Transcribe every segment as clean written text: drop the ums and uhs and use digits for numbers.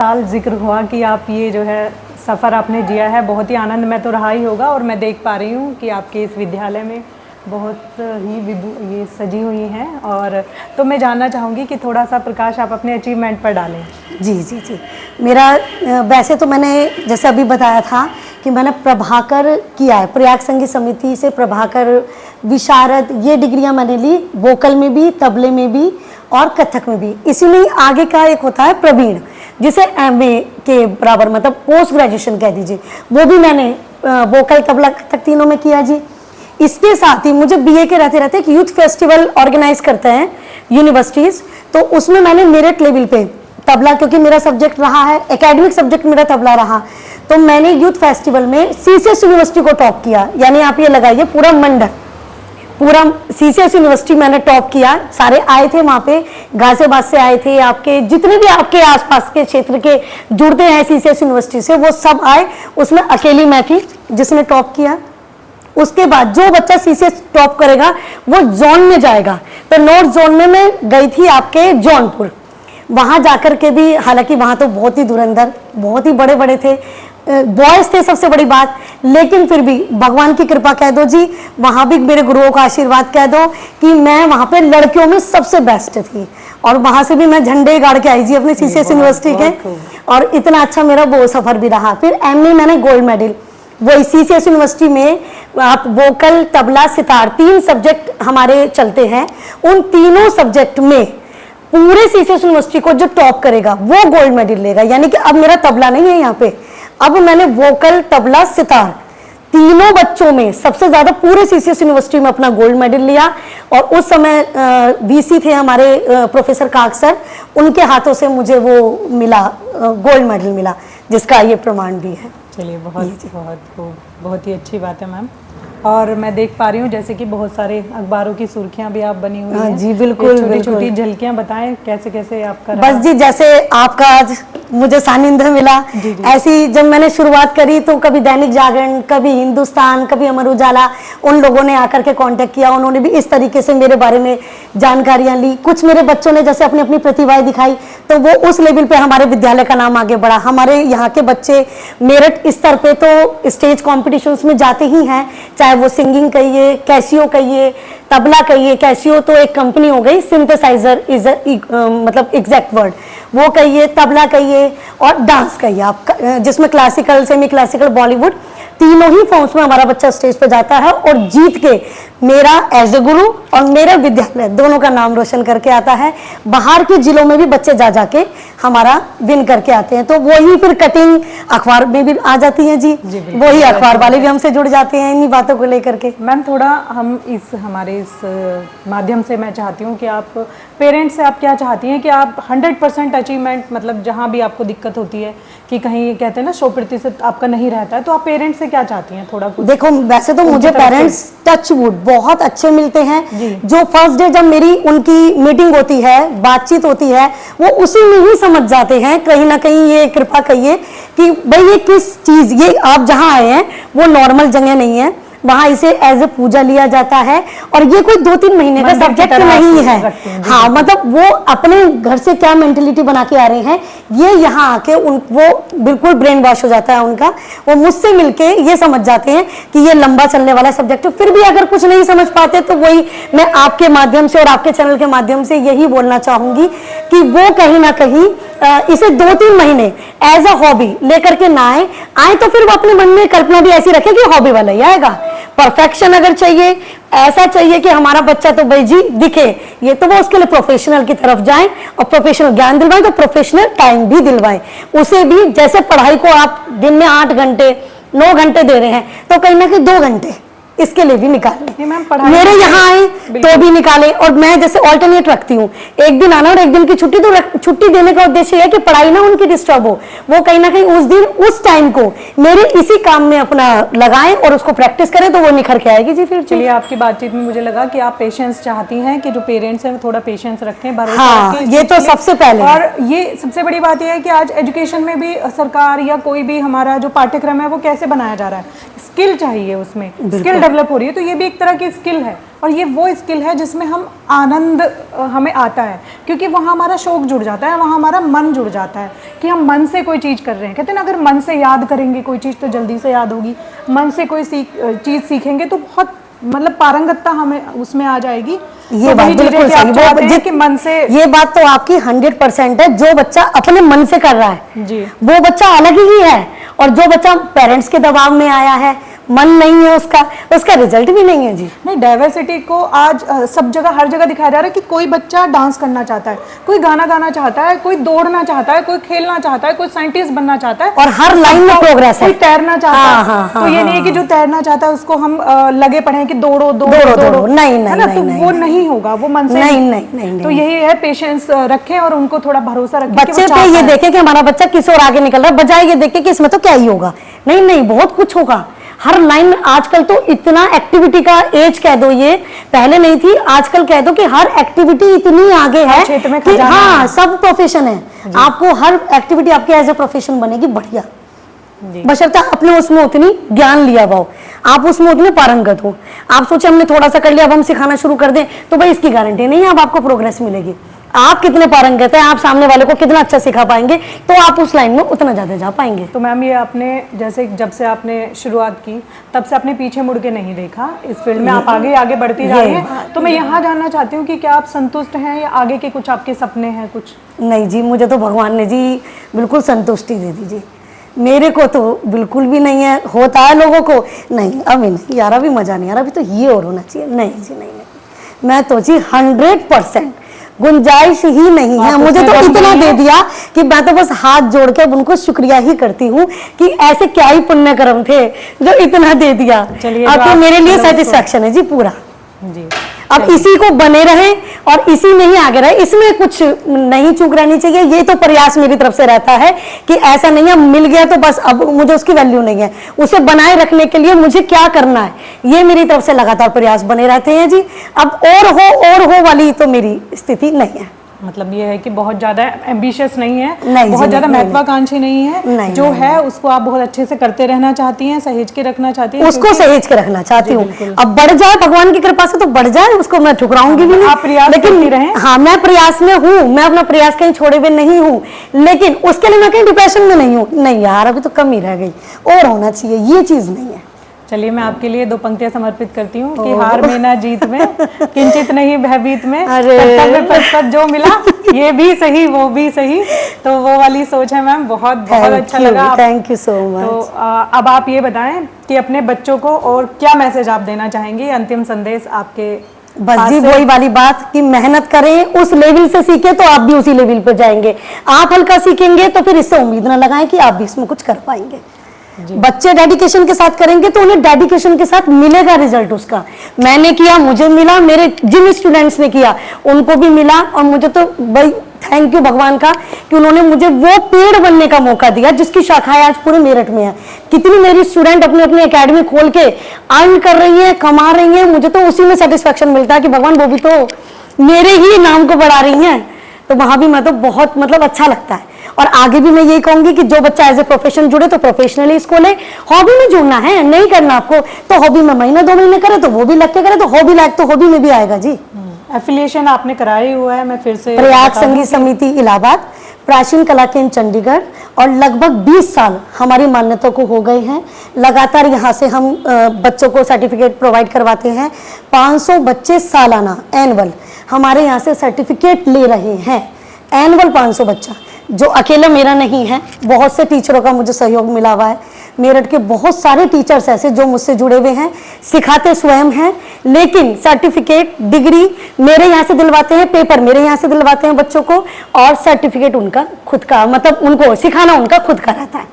साल जिक्र हुआ कि आप ये जो है सफ़र आपने जिया है, बहुत ही आनंदमय तो रहा ही होगा। और मैं देख पा रही हूँ कि आपके इस विद्यालय में बहुत ही ये सजी हुई हैं। और तो मैं जानना चाहूँगी कि थोड़ा सा प्रकाश आप अपने अचीवमेंट पर डालें। जी जी जी, मेरा वैसे तो मैंने जैसे अभी बताया था कि मैंने प्रभाकर किया है, प्रयाग संगीत समिति से प्रभाकर, विशारद, ये डिग्रियां मैंने ली, वोकल में भी, तबले में भी और कथक में भी। इसी में आगे का एक होता है प्रवीण, जिसे एमए के बराबर मतलब पोस्ट ग्रेजुएशन कह दीजिए, वो भी मैंने वोकल, तबला, कथक तीनों में किया जी। इसके साथ ही मुझे बीए के रहते रहते एक यूथ फेस्टिवल ऑर्गेनाइज करते हैं यूनिवर्सिटीज़, तो उसमें मैंने मेरिट लेवल पे तबला, क्योंकि मेरा सब्जेक्ट रहा है, एकेडमिक सब्जेक्ट मेरा तबला रहा, तो मैंने यूथ फेस्टिवल में सीसीएस यूनिवर्सिटी को टॉप किया। यानी आप ये लगाइए पूरा मंडल, पूरा सीसीएस यूनिवर्सिटी मैंने टॉप किया। सारे आए थे वहाँ पे, गाजियाबाद से आए थे, आपके जितने भी आपके आसपास के क्षेत्र के जुड़ते हैं सीसीएस यूनिवर्सिटी से, वो सब आए। उसमें अकेली मैं थी जिसने टॉप किया। उसके बाद जो बच्चा सीसीएस टॉप करेगा वो जोन में जाएगा, तो नॉर्थ जोन में मैं गई थी आपके जौनपुर। वहाँ जाकर के भी, हालांकि वहाँ तो बहुत ही धुरंधर, बहुत ही बड़े बड़े थे, बॉयज थे सबसे बड़ी बात, लेकिन फिर भी भगवान की कृपा कह दो जी, वहाँ भी मेरे गुरुओं का आशीर्वाद कह दो कि मैं वहाँ पे लड़कियों में सबसे बेस्ट थी। और वहाँ से भी मैं झंडे गाड़ के आई जी अपने सीसीएस यूनिवर्सिटी के, और इतना अच्छा मेरा वो सफर भी रहा। फिर एमए मैंने गोल्ड मेडल, वही सीसीएस यूनिवर्सिटी में आप वोकल, तबला, सितार, 3 सब्जेक्ट हमारे चलते हैं। उन तीनों सब्जेक्ट में पूरे सीसीएस यूनिवर्सिटी को जो टॉप करेगा वो गोल्ड मेडल लेगा। यानी कि अब मेरा तबला नहीं है यहाँ पे, अब मैंने वोकल, तबला, सितार तीनों बच्चों में सबसे ज्यादा पूरे सीसीएस यूनिवर्सिटी में अपना गोल्ड मेडल लिया। और उस समय वीसी थे हमारे प्रोफेसर काक सर, उनके हाथों से मुझे वो मिला, गोल्ड मेडल मिला, जिसका ये प्रमाण भी है। चलिए, बहुत ही अच्छी बात है मैम। और मैं देख पा रही हूँ जैसे कि बहुत सारे अखबारों की सुर्खियां भी आप बनी हुई हैं। जी बिल्कुल, छोटी छोटी झलकियां बताएं कैसे कैसे आपका बस जी, जैसे आपका आज मुझे सानिध्य मिला, ऐसी जब मैंने शुरुआत करी तो कभी दैनिक जागरण, कभी हिंदुस्तान, कभी अमर उजाला, उन लोगों ने आकर के कांटेक्ट किया, उन्होंने भी इस तरीके से मेरे बारे में जानकारियां ली। कुछ मेरे बच्चों ने जैसे अपनी अपनी प्रतिभाएं दिखाई, तो वो उस लेवल पे हमारे विद्यालय का नाम आगे बढ़ा। हमारे यहाँ के बच्चे मेरिट स्तर पे तो स्टेज कॉम्पिटिशन्स में जाते ही हैं, चाहे वो सिंगिंग कहिए, कैसियो कहिए, तबला कहिए। कैसियो तो एक कंपनी हो गई, सिंथेसाइजर इज मतलब एग्जैक्ट वर्ड, वो कहिए, तबला कहिए और डांस कहिए आप, जिसमें क्लासिकल, सेमी क्लासिकल, बॉलीवुड, तीनों ही फॉर्म्स में हमारा बच्चा स्टेज पे जाता है और जीत के मेरा एज ए गुरु और मेरा विद्यालय दोनों का नाम रोशन करके आता है। बाहर के जिलों में भी बच्चे जा जाके हमारा विन करके आते हैं, तो वही फिर कटिंग अखबार में भी आ जाती है जी, वही अखबार वाले भी हमसे जुड़ जाते हैं इन्हीं बातों को लेकर के। मैम थोड़ा हम हमारे इस माध्यम से मैं चाहती हूँ कि आप पेरेंट्स से आप क्या चाहती हैं कि आप 100% अचीवमेंट, मतलब जहाँ भी आपको दिक्कत होती है कि कहीं कहते हैं ना 100% आपका नहीं रहता है, तो आप पेरेंट्स से क्या चाहती हैं? थोड़ा कुछ देखो, वैसे तो मुझे पेरेंट्स टच वुड बहुत अच्छे मिलते हैं। जो फर्स्ट डे जब मेरी उनकी मीटिंग होती है, बातचीत होती है, वो उसी में ही समझ जाते हैं कहीं ना कहीं, ये कृपा कहिए कि भाई ये किस चीज, ये आप जहाँ आए हैं वो नॉर्मल जगह नहीं है, वहाँ इसे एज ए पूजा लिया जाता है और ये कोई 2-3 महीने का सब्जेक्ट नहीं है। हाँ, मतलब वो अपने घर से क्या मेंटेलिटी बना के आ रहे हैं, ये यहाँ आके वो बिल्कुल ब्रेन वॉश हो जाता है उनका। वो मुझसे मिलके ये समझ जाते हैं कि ये लंबा चलने वाला सब्जेक्ट है। फिर भी अगर कुछ नहीं समझ पाते तो वही मैं आपके माध्यम से और आपके चैनल के माध्यम से यही बोलना चाहूंगी कि वो कहीं ना कहीं इसे 2-3 महीने एज अ हॉबी लेकर के ना आए तो फिर वो अपने मन में कल्पना भी ऐसी रखे कि हॉबी वाला ही आएगा। परफेक्शन अगर चाहिए, ऐसा चाहिए कि हमारा बच्चा तो भाई जी दिखे, ये तो वो उसके लिए प्रोफेशनल की तरफ जाएं और प्रोफेशनल ज्ञान दिलवाएं, तो प्रोफेशनल टाइम भी दिलवाएं उसे भी। जैसे पढ़ाई को आप दिन में 8 घंटे 9 घंटे दे रहे हैं, तो कहीं ना कहीं 2 घंटे इसके लिए भी निकालें। मेरे यहाँ आए तो भी निकालें, और मैं जैसे ऑल्टरनेट रखती हूँ, एक दिन आना और एक दिन की छुट्टी। तो छुट्टी देने का उद्देश्य है कि पढ़ाई ना उनकी डिस्टर्ब हो, वो कहीं ना कहीं उस दिन उस टाइम को मेरे इसी काम में अपना लगाएं और उसको प्रैक्टिस करें, तो वो निखर के आएगी जी। फिर चलिए, आपकी बातचीत में मुझे लगा कि आप पेशेंस चाहती हैं कि जो पेरेंट्स हैं वो थोड़ा पेशेंस रखें, भरोसा रखें। ये तो सबसे पहले, और ये सबसे बड़ी बात यह है कि आज एजुकेशन में भी सरकार या कोई भी हमारा जो पाठ्यक्रम है वो कैसे बनाया जा रहा है, स्किल चाहिए, उसमें स्किल डेवलप हो रही है, तो ये भी एक तरह की स्किल है। और ये वो स्किल है जिसमें हम आनंद हमें आता है, क्योंकि वहाँ हमारा शौक जुड़ जाता है, वहाँ हमारा मन जुड़ जाता है कि हम मन से कोई चीज़ कर रहे हैं। कहते हैं ना, अगर मन से याद करेंगे कोई चीज़ तो जल्दी से याद होगी, मन से कोई चीज़ सीखेंगे तो बहुत मतलब पारंगतता हमें उसमें आ जाएगी। ये तो बात वही चीज़ें बिल्कुल कि आप सही, चाहते हैं कि मन से, ये बात तो आपकी 100% है। जो बच्चा अपने मन से कर रहा है जी, वो बच्चा अलग ही है, और जो बच्चा पेरेंट्स के दबाव में आया है, मन नहीं है उसका रिजल्ट भी नहीं है जी। नहीं, डाइवर्सिटी को आज सब जगह हर जगह दिखाया जा रहा है कि कोई बच्चा डांस करना चाहता है, कोई गाना गाना चाहता है, कोई दौड़ना चाहता है, कोई खेलना चाहता है, कोई साइंटिस्ट बनना चाहता है, और हर लाइन में प्रोग्रेस है। कोई तैरना चाहता है। हाँ, तो ये नहीं है कि जो तैरना चाहता है उसको हम लगे पड़े हैं कि दौड़ो दौड़ो दौड़ो, दौड़ो, नहीं, है ना, नहीं, तो नहीं, वो नहीं, नहीं होगा, वो मन से नहीं। तो यही है, पेशेंस रखें और उनको थोड़ा भरोसा रखें। बच्चे पे ये देखें कि हमारा बच्चा किस ओर आगे निकल रहा है, बजाय ये देखें कि इसमें तो क्या ही होगा। नहीं, बहुत कुछ होगा हर लाइन में। आजकल तो इतना एक्टिविटी का एज कह दो, ये पहले नहीं थी, आजकल कह दो कि हर एक्टिविटी इतनी आगे है कि हाँ, सब प्रोफेशन है। आपको हर एक्टिविटी आपके एज ए प्रोफेशन बनेगी बढ़िया, बशर्ते आपने उसमें उतनी ज्ञान लिया हुआ हो, आप उसमें उतने पारंगत हो। आप सोचे हमने थोड़ा सा कर लिया, अब हम सिखाना शुरू कर दें तो भाई इसकी गारंटी नहीं है अब आपको प्रोग्रेस मिलेगी। आप कितने पारंगत हैं, आप सामने वाले को कितना अच्छा सिखा पाएंगे, तो आप उस लाइन में उतना ज़्यादा जा पाएंगे। तो मैम, ये आपने जैसे जब से आपने शुरुआत की तब से आपने पीछे मुड़ के नहीं देखा इस फील्ड में, आप आगे आगे बढ़ती जा रही हैं। तो मैं यहाँ जानना चाहती हूँ कि क्या आप संतुष्ट हैं या आगे के कुछ आपके सपने हैं कुछ? नहीं जी, मुझे तो भगवान ने जी बिल्कुल संतुष्टि दे दी जी, मेरे को तो बिल्कुल भी नहीं है। होता है लोगों को, नहीं अभी नहीं यार, अभी मज़ा नहीं आ रहा, अभी तो ये और होना चाहिए। नहीं जी, नहीं, मैं तो जी 100% गुंजाइश ही नहीं है। मुझे तो इतना दे दिया कि मैं तो बस हाथ जोड़ के उनको शुक्रिया ही करती हूँ कि ऐसे क्या ही पुण्य कर्म थे जो इतना दे दिया। अब तो मेरे लिए सेटिस्फैक्शन है जी पूरा जी। अब इसी को बने रहे और इसी में ही आगे रहे, इसमें कुछ नहीं चूक रहनी चाहिए। ये तो प्रयास मेरी तरफ से रहता है कि ऐसा नहीं है मिल गया तो बस अब मुझे उसकी वैल्यू नहीं है, उसे बनाए रखने के लिए मुझे क्या करना है, ये मेरी तरफ से लगातार प्रयास बने रहते हैं जी। अब और हो वाली तो मेरी स्थिति नहीं है। मतलब ये है कि बहुत ज्यादा एम्बिशियस नहीं है, नहीं, बहुत ज्यादा महत्वाकांक्षी नहीं है, नहीं, जो है उसको आप बहुत अच्छे से करते रहना चाहती हैं, सहेज के रखना चाहती हैं, उसको सहेज के रखना चाहती हूँ। अब बढ़ जाए भगवान की कृपा से तो बढ़ जाए, उसको मैं ठुकराऊंगी भी नहीं। आप प्रयास लेकिन रहे। हाँ, मैं प्रयास में हूँ, मैं अपना प्रयास कहीं छोड़े हुए नहीं हूँ, लेकिन उसके लिए मैं कहीं डिप्रेशन में नहीं हूँ। नहीं यार, अभी तो कम ही रह गई, और होना चाहिए, ये चीज नहीं है। चलिए, मैं आपके लिए 2 पंक्तियां समर्पित करती हूँ कि हार में ना जीत में, किंचित नहीं भयभीत में, कर्तव्य पथ जो मिला ये भी सही वो भी सही। तो वो वाली सोच है मैम, बहुत बहुत अच्छा लगा। Thank you so much. तो अब आप ये बताएं कि अपने बच्चों को और क्या मैसेज आप देना चाहेंगे, अंतिम संदेश आपके? बस जी वही वाली बात कि मेहनत करें, उस लेवल से सीखे तो आप भी उसी लेवल पर जाएंगे। आप हल्का सीखेंगे तो फिर इससे उम्मीद ना लगाएं कि आप भी इसमें कुछ कर पाएंगे। बच्चे डेडिकेशन के साथ करेंगे तो उन्हें डेडिकेशन के साथ मिलेगा रिजल्ट उसका। मैंने किया, मुझे मिला, मेरे जिन स्टूडेंट्स ने किया उनको भी मिला, और मुझे तो भाई थैंक यू भगवान का कि उन्होंने मुझे वो पेड़ बनने का मौका दिया जिसकी शाखाएं आज पूरे मेरठ में है। कितनी मेरी स्टूडेंट अपनी अपनी एकेडमी खोल के अर्न कर रही है, कमा रही है, मुझे तो उसी में सेटिस्फेक्शन मिलता है कि भगवान वो भी तो मेरे ही नाम को बढ़ा रही हैं। तो वहां भी मैं तो बहुत मतलब अच्छा लगता है। और आगे भी मैं यही कहूंगी कि जो बच्चा एज ए प्रोफेशन जुड़े तो प्रोफेशनली इसको ले। हॉबी में जुड़ना है, नहीं करना आपको तो हॉबी में महीने 2 महीने करे तो वो भी लग के करे, तो हॉबी लायक तो हॉबी में भी आएगा जी। एफिलिएशन आपने कराया हुआ है, मैं फिर से प्रयाग संगीत समिति इलाहाबाद, प्राचीन कला केंद्र चंडीगढ़, और लगभग 20 साल हमारी मान्यता को हो गए हैं। लगातार यहाँ से हम बच्चों को सर्टिफिकेट प्रोवाइड करवाते हैं। 500 बच्चे सालाना एनुअल हमारे यहाँ से सर्टिफिकेट ले रहे हैं। एनुअल 500 बच्चा, जो अकेला मेरा नहीं है, बहुत से टीचरों का मुझे सहयोग मिला हुआ है। मेरठ के बहुत सारे टीचर्स ऐसे जो मुझसे जुड़े हुए हैं, सिखाते स्वयं हैं, लेकिन सर्टिफिकेट डिग्री मेरे यहाँ से दिलवाते हैं, पेपर मेरे यहाँ से दिलवाते हैं बच्चों को, और सर्टिफिकेट उनका खुद का, मतलब उनको सिखाना उनका खुद का रहता है।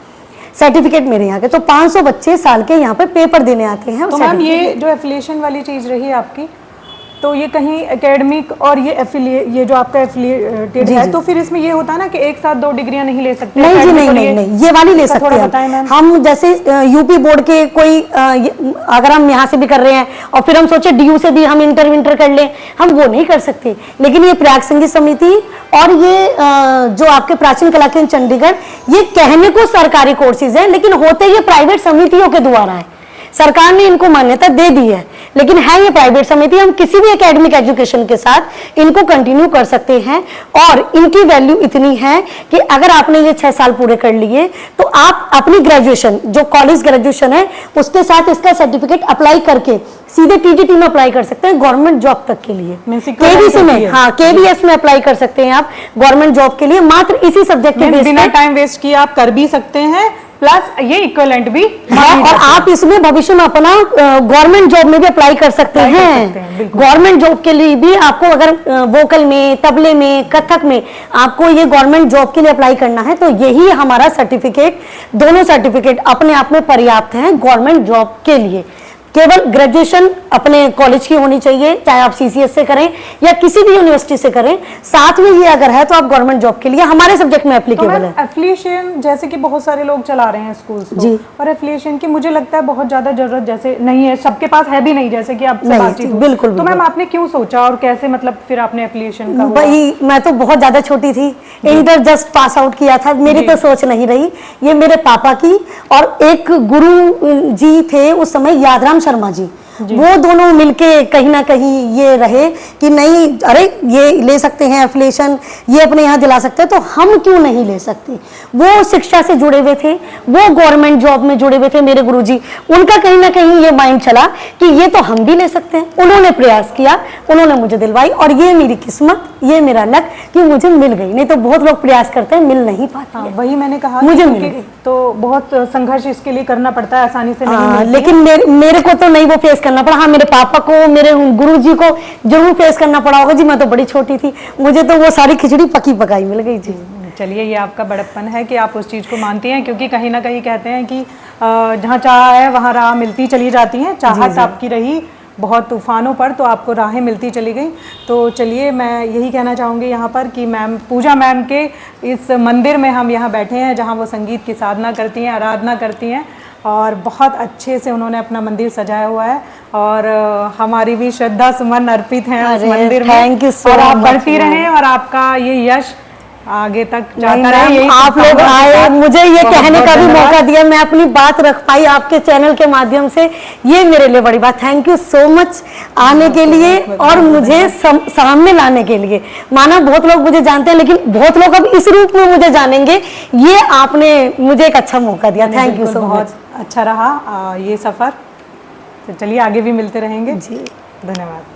सर्टिफिकेट मेरे यहाँ के, तो 500 बच्चे साल के यहाँ पे पेपर देने आते हैं। तो मैम, ये जो एफिलिएशन वाली चीज़ रही है आपकी, तो ये कहीं एकेडमिक और ये जो आपका एफिलिएटेड है, तो फिर इसमें ये होता है ना कि एक साथ 2 डिग्रियां नहीं ले सकते? नहीं जी, नहीं, ये वाली ले सकते हैं हम। जैसे यूपी बोर्ड के कोई अगर हम यहाँ से भी कर रहे हैं और फिर हम सोचे डीयू से भी हम इंटर कर लें, हम वो नहीं कर सकते। लेकिन ये प्रयाग संगीत समिति और ये जो आपके प्राचीन कला केंद्र चंडीगढ़, ये कहने को सरकारी कोर्सेज है, लेकिन होते ये प्राइवेट समितियों के द्वारा है। सरकार ने इनको मान्यता दे दी है, लेकिन है ये प्राइवेट समिति, हम किसी भी एकेडमिक एजुकेशन के साथ इनको कंटिन्यू कर सकते हैं। और इनकी वैल्यू इतनी है कि अगर आपने ये 6 साल पूरे कर लिए तो आप अपनी ग्रेजुएशन, जो कॉलेज ग्रेजुएशन है, उसके साथ इसका सर्टिफिकेट अप्लाई करके सीधे टीटीटी में अप्लाई कर सकते हैं गवर्नमेंट जॉब तक के लिए। केबीसी में, हाँ, केबीएस में अप्लाई कर सकते हैं आप गवर्नमेंट जॉब के लिए, मात्र इसी सब्जेक्ट के बेस पे। बिना टाइम वेस्ट किए आप कर भी सकते हैं, प्लस ये इक्विवेलेंट भी है, और आप इसमें भविष्य में अपना गवर्नमेंट जॉब में भी अप्लाई कर सकते हैं। गवर्नमेंट जॉब के लिए भी आपको अगर वोकल में, तबले में, कथक में आपको ये गवर्नमेंट जॉब के लिए अप्लाई करना है तो यही हमारा सर्टिफिकेट, दोनों सर्टिफिकेट अपने आप में पर्याप्त हैं गवर्नमेंट जॉब के लिए। केवल ग्रेजुएशन अपने कॉलेज की होनी चाहिए, चाहे आप सीसीएस से करें या किसी भी यूनिवर्सिटी से करें, साथ में ये अगर है तो आप गवर्नमेंट जॉब के लिए हमारे सब्जेक्ट में एप्लीकेबल है। एफिलिएशन जैसे कि बहुत सारे लोग चला रहे हैं स्कूल्स को, और एफिलिएशन की मुझे लगता है बहुत ज्यादा जरूरत जैसे नहीं है, सबके पास है भी नहीं, जैसे कि आपसे बातचीत हुई। बिल्कुल। तो मैम आपने क्यों सोचा और कैसे, मतलब फिर आपने एफिलिएशन का? भाई मैं तो बहुत ज्यादा छोटी थी, इंटर जस्ट पास आउट किया था, मेरी तो सोच नहीं रही, ये मेरे पापा की और एक गुरु जी थे उस समय, यादराम शर्मा जी, वो दोनों मिलके कहीं ना कहीं ये रहे कि नहीं, अरे ये ले सकते हैं एफिलिएशन, ये अपने यहाँ दिला सकते हैं, तो हम क्यों नहीं ले सकते। वो शिक्षा से जुड़े हुए थे, वो गवर्नमेंट जॉब में जुड़े हुए थे मेरे गुरुजी, उनका कहीं ना कहीं ये माइंड चला कि ये तो हम भी ले सकते हैं। उन्होंने प्रयास किया, उन्होंने मुझे दिलवाई, और ये मेरी किस्मत, ये मेरा लक कि मुझे मिल गई। नहीं तो बहुत लोग प्रयास करते हैं, मिल नहीं पाते। हाँ, वही मैंने कहा, मुझे मिल गई। तो बहुत संघर्ष इसके लिए करना पड़ता है, आसानी से नहीं मिलती है। लेकिन मेरे को तो नहीं वो फेस करना पड़ा। हाँ, मेरे पापा को, मेरे गुरुजी को जरूर फेस करना पड़ा होगा जी, मैं तो बड़ी छोटी थी, मुझे तो वो सारी खिचड़ी पकी पकाई मिल गई जी। चलिए, ये आपका बड़प्पन है कि आप उस चीज़ को मानती हैं, क्योंकि कहीं ना कहीं कहते हैं कि जहाँ चाह है वहाँ राह मिलती चली जाती है। चाहत आपकी रही बहुत तूफानों पर, तो आपको राहें मिलती चली गई। तो चलिए, मैं यही कहना चाहूँगी यहाँ पर कि मैम, पूजा मैम के इस मंदिर में हम यहाँ बैठे हैं जहाँ वो संगीत की साधना करती हैं, आराधना करती हैं, और बहुत अच्छे से उन्होंने अपना मंदिर सजाया हुआ है, और हमारी भी श्रद्धा सुमन अर्पित हैं उस मंदिर में। थैंक यू सो और आप मच। बढ़ती रहें और आपका ये यश आगे तक जाता रहे। यही आप लोग आए, मुझे ये कहने का भी मौका दिया, मैं अपनी बात रख पाई आपके चैनल के माध्यम से, ये मेरे लिए बड़ी बात। थैंक यू सो मच आने के लिए और मुझे सामने लाने के लिए। माना बहुत लोग मुझे जानते हैं, लेकिन बहुत लोग अब इस रूप में मुझे जानेंगे, ये आपने मुझे एक अच्छा मौका दिया। Thank you so much. बहुत अच्छा रहा ये सफर। तो चलिए, आगे भी मिलते रहेंगे जी। धन्यवाद।